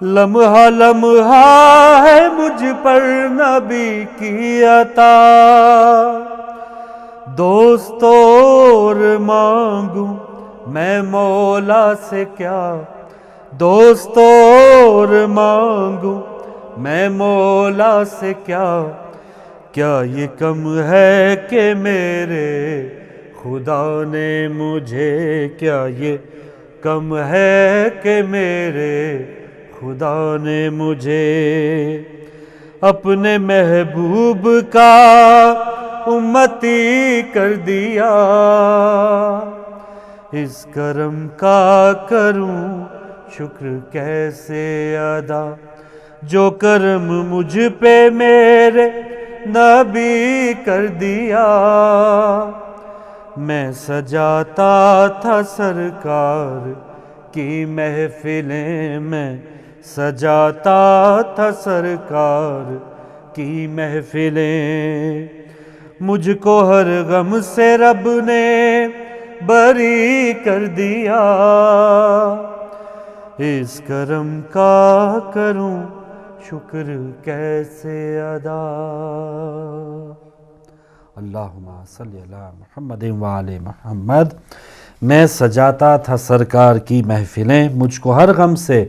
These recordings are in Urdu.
لمحہ لمحہ ہے مجھ پر نبی کی عطا، دوست اور مانگوں میں مولا سے کیا، دوست اور مانگوں میں مولا سے کیا، کیا یہ کم ہے کہ میرے خدا نے مجھے، کیا یہ کم ہے کہ میرے خدا نے مجھے اپنے محبوب کا امتی کر دیا، اس کرم کا کروں شکر کیسے ادا، جو کرم مجھ پہ میرے نبی کر دیا، میں سجاتا تھا سرکار کی محفلیں، میں سجاتا تھا سرکار کی محفلیں، مجھ کو ہر غم سے رب نے بری کر دیا، اس کرم کا کروں شکر کیسے ادا۔ اللہم صلی علی محمد وعلی محمد۔ میں سجاتا تھا سرکار کی محفلیں، مجھ کو ہر غم سے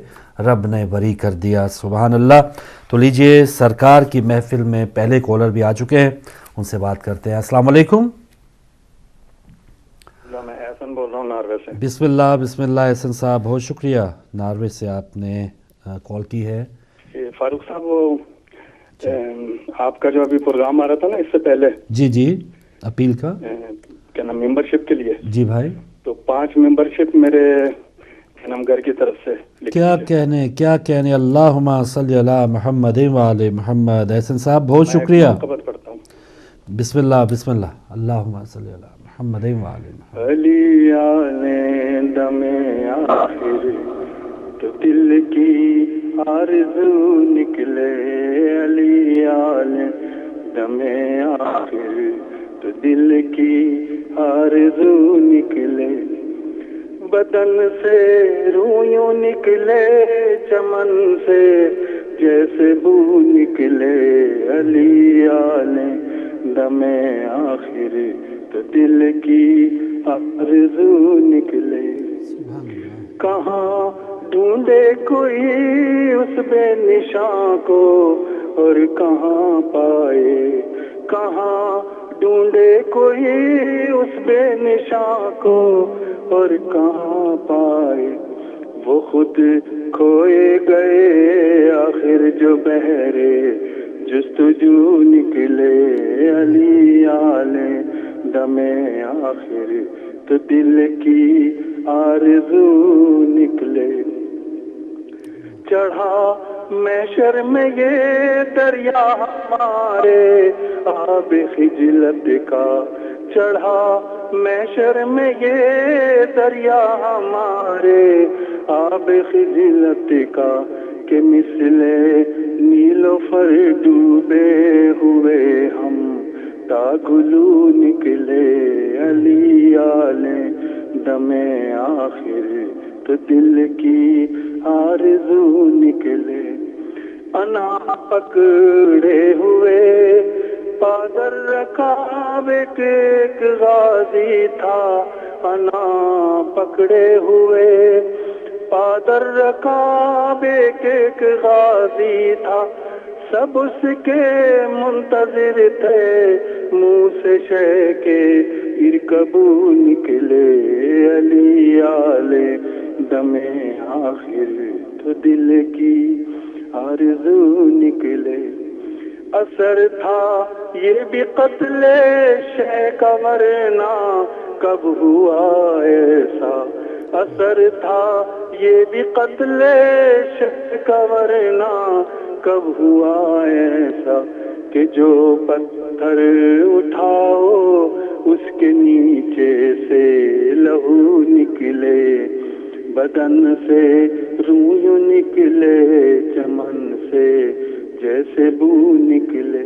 رب نے بری کر دیا۔ سبحان اللہ۔ تو لیجئے سرکار کی محفل میں پہلے کالر بھی آ چکے ہیں، ان سے بات کرتے ہیں۔ السلام علیکم۔ میں احسن بول رہا ہوں ناروے سے۔ بسم اللہ بسم اللہ احسن صاحب، بہت شکریہ، ناروے سے آپ نے کال کی ہے۔ فاروق صاحب، وہ آپ کا جو ابھی پروگرام آ رہا تھا نا اس سے پہلے، جی جی، اپیل کا کیا نام ممبرشپ کے لیے، جی بھائی، تو 5 ممبرشپ میرے نام گھر کی طرف سے کیا کہنے اللہم صلی علی محمد وعلی محمد۔ احسن صاحب بہت شکریہ۔ خبر پڑھتا ہوں۔ بسم اللہ بسم اللہ، اللہم صلی علی محمد وعلی محمد۔ علی آل دم آخر تو دل کی آرزو نکلے، علی آل دم آخر تو دل کی آرزو نکلے، بدن سے رویوں نکلے، چمن سے جیسے بو نکلے، علی آل دم آخر تو دل کی آرزو نکلے، کہاں ڈھونڈے کوئی اس بے نشاں کو اور کہاں پائے، کہاں ڈھونڈے کوئی اس بے نشاں کو اور کہاں پائے، وہ خود کھوئے گئے آخر جو بہرے جستجو نکلے، علی آل دم آخر تو دل کی آرزو نکلے، چڑھا محشر میں یہ دریا ہمارے آب خجلت کا، چڑھا محشر میں یہ دریا ہمارے آب خجلت کا، کہ مثل نیلوفر ڈوبے ہوئے ہم تاگلو نکلے، علی آل دم آخر تو دل کی آرزو نکلے، انا پکڑے ہوئے پادر رکاب ایک غازی تھا، انا پکڑے ہوئے پادر رکاب ایک غازی تھا، سب اس کے منتظر تھے، منہ سے شے کے ارکبو نکلے، علی آل دم آخر تو دل کی آرزو نکلے، اثر تھا یہ بھی قتل شے کا ورنہ کب ہوا ایسا، اثر تھا یہ بھی قتل شے کا ورنہ کب ہوا ایسا، کہ جو پتھر اٹھاؤ اس کے نیچے سے لہو نکلے، بدن سے رویوں نکلے، چمن سے جیسے بو نکلے،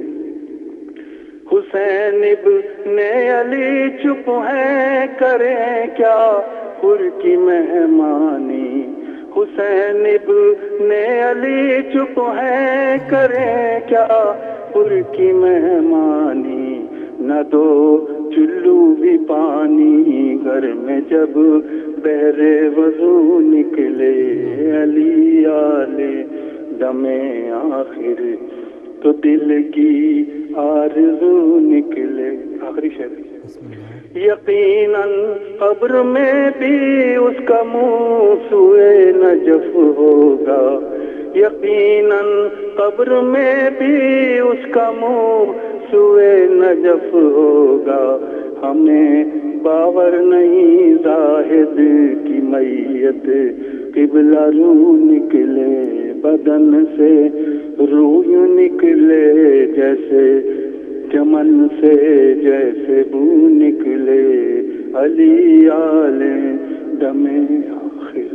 حسین ابن علی چپ ہیں کریں کیا خور کی مہمانی، حسین ابن علی چپ ہے کریں کیا پر کی مہمانی نہ دو چلو بھی پانی گھر میں جب بہر وضو نکلے علی آلے دم آخر تو دل کی آرزو نکلے. آخری شعر. یقیناً قبر میں بھی اس کا منہ سوئے نجف ہوگا, یقیناً قبر میں بھی اس کا منہ سوئے نجف ہوگا. ہمیں باور نہیں زاہد کی میت قبلہ رو نکلے, بدن سے روح نکلے جیسے چمن سے جیسے بو نکلے علی آلے دم آخر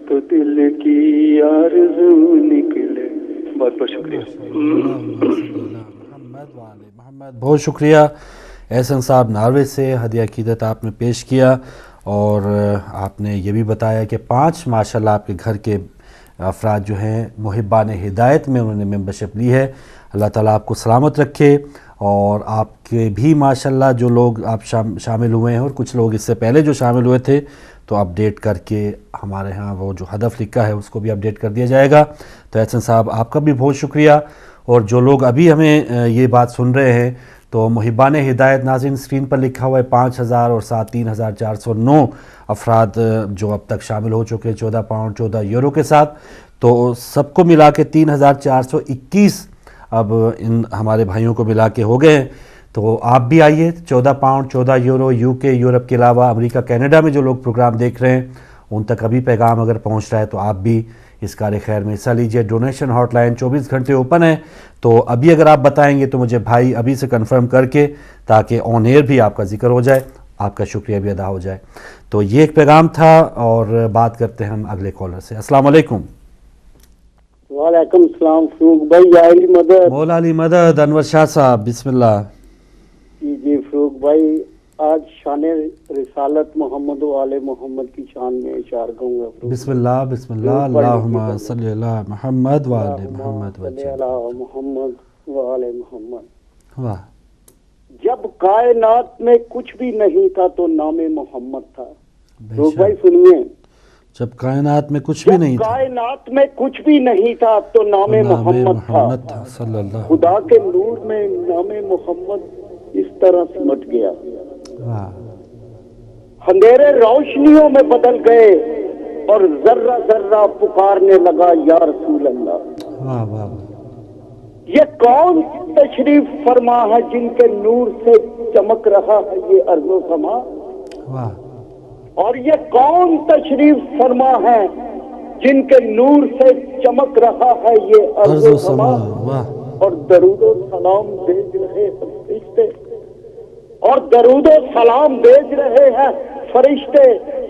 تو دل کی آرزو نکلے. بہت بہت شکریہ. محمد بہت شکریہ. احسن صاحب ناروے سے ہدیہ عقیدت آپ نے پیش کیا, اور آپ نے یہ بھی بتایا کہ 5 ماشاءاللہ آپ کے گھر کے افراد جو ہیں محبان ہدایت میں انہوں نے ممبرشپ لی ہے. اللہ تعالیٰ آپ کو سلامت رکھے, اور آپ کے بھی ماشاءاللہ جو لوگ آپ شامل ہوئے ہیں, اور کچھ لوگ اس سے پہلے جو شامل ہوئے تھے, تو اپڈیٹ کر کے ہمارے ہاں وہ جو ہدف لکھا ہے اس کو بھی اپڈیٹ کر دیا جائے گا. تو احسن صاحب آپ کا بھی بہت شکریہ. اور جو لوگ ابھی ہمیں یہ بات سن رہے ہیں, تو محبان ہدایت ناظرین اسکرین پر لکھا ہوا ہے 5000 اور ساتھ 3409 افراد جو اب تک شامل ہو چکے 14 پاؤنڈ 14 یورو کے ساتھ. تو سب کو ملا کے 3421 اب ان ہمارے بھائیوں کو ملا کے ہو گئے ہیں. تو آپ بھی آئیے, 14 پاؤنڈ 14 یورو UK یورپ کے علاوہ امریکہ کینیڈا میں جو لوگ پروگرام دیکھ رہے ہیں ان تک ابھی پیغام اگر پہنچ رہا ہے تو آپ بھی اس کار خیر میں حصہ لیجیے. ڈونیشن ہاٹ لائن 24 گھنٹے اوپن ہے, تو ابھی اگر آپ بتائیں گے تو مجھے بھائی ابھی سے کنفرم کر کے, تاکہ آن ایئر بھی آپ کا ذکر ہو جائے, آپ کا شکریہ بھی ادا ہو جائے. تو یہ ایک پیغام تھا, اور بات کرتے ہیں ہم اگلے کالر سے. السلام علیکم. وعلیکم السلام فروغ بھائی. علی مدد, مولا علی مدد. انور شاہ صاحب بسم اللہ. جی فروغ بھائی, آج شان رسالت محمد و آل محمد کی شان میں اشعار کہوں گا. بسم اللہ بسم اللہ. اللہم صلی اللہ محمد و آل محمد صلی اللہ محمد و آل محمد. واہ. جب کائنات میں کچھ بھی نہیں تھا تو نام محمد تھا. فروغ بھائی سنیے, جب کائنات میں کچھ بھی نہیں تھا, کائنات میں کچھ بھی نہیں تھا تو نام محمد تھا. صلی اللہ. خدا کے نور میں نام محمد اس طرح سمٹ گیا, اندھیرے روشنیوں میں بدل گئے اور ذرہ ذرہ پکارنے لگا یا رسول اللہ. واہ واہ. یہ کون تشریف فرما ہے جن کے نور سے چمک رہا ہے یہ ارض و سما. واہ. اور یہ کون تشریف فرما ہے جن کے نور سے چمک رہا ہے یہ ارض و سما. واہ. اور درود و سلام بھیج رہے ہیں فرشتے, اور درود و سلام بھیج رہے ہیں فرشتے.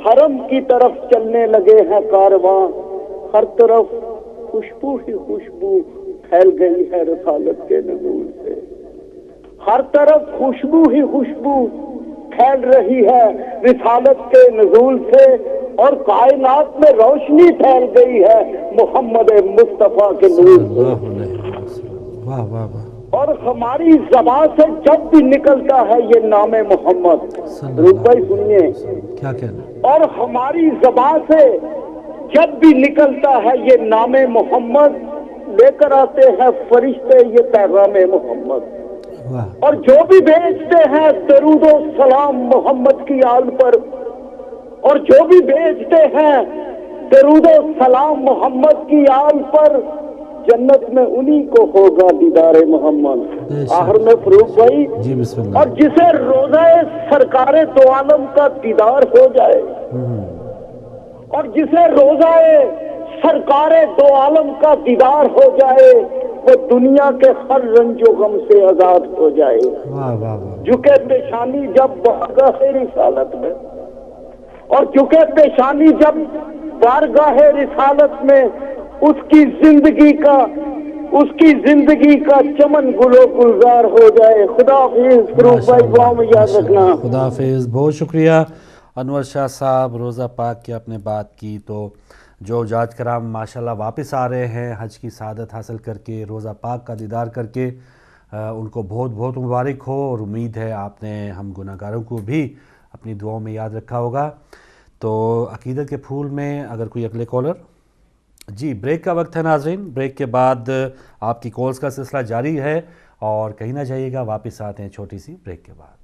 حرم کی طرف چلنے لگے ہیں کارواں, ہر طرف خوشبو ہی خوشبو پھیل گئی ہے رسالت کے نزول سے. ہر طرف خوشبو ہی خوشبو پھیل رہی ہے رسالت کے نزول سے, اور کائنات میں روشنی پھیل گئی ہے محمد مصطفیٰ کے نور سے. واہ واہ واہ. اور ہماری زبان سے جب بھی نکلتا ہے یہ نام محمد, بھائی سنیے کیا کہنا, اور ہماری زبان سے جب بھی نکلتا ہے یہ نام محمد, لے کر آتے ہیں فرشتے یہ پیغام محمد. اور جو بھی بھیجتے ہیں درود و سلام محمد کی آل پر, اور جو بھی بھیجتے ہیں درود و سلام محمد کی آل پر, جنت میں انہی کو ہوگا دیدار محمد. آخر میں فروغ بھائی, جی بسم اللہ. اور جسے روزہ سرکار دو عالم کا دیدار ہو جائے, اور جسے روزہ سرکار دو عالم کا دیدار ہو جائے, وہ دنیا کے ہر رنج و غم سے آزاد ہو جائے. جھکے پیشانی جب بارگاہ رسالت میں, اور جھکے پیشانی جب بارگاہ رسالت میں, اس کی زندگی کا چمن گلو گلزار ہو جائے. خدا حافظ فروغ بھائی, دعا میں یاد رکھنا. خدا حافظ. بہت شکریہ انور شاہ صاحب. روزہ پاک کی آپ نے بات کی, تو جو جاج کرام ماشاءاللہ واپس آ رہے ہیں حج کی سعادت حاصل کر کے، روزہ پاک کا دیدار کر کے، ان کو بہت بہت مبارک ہو، اور امید ہے آپ نے ہم گناہ گاروں کو بھی اپنی دعاؤں میں یاد رکھا ہوگا۔ تو عقیدت کے پھول میں اگر کوئی اگلے کالر، جی بریک کا وقت ہے ناظرین، بریک کے بعد آپ کی کالز کا سلسلہ جاری ہے اور کہیں نہ جائیے گا، واپس آتے ہیں چھوٹی سی بریک کے بعد۔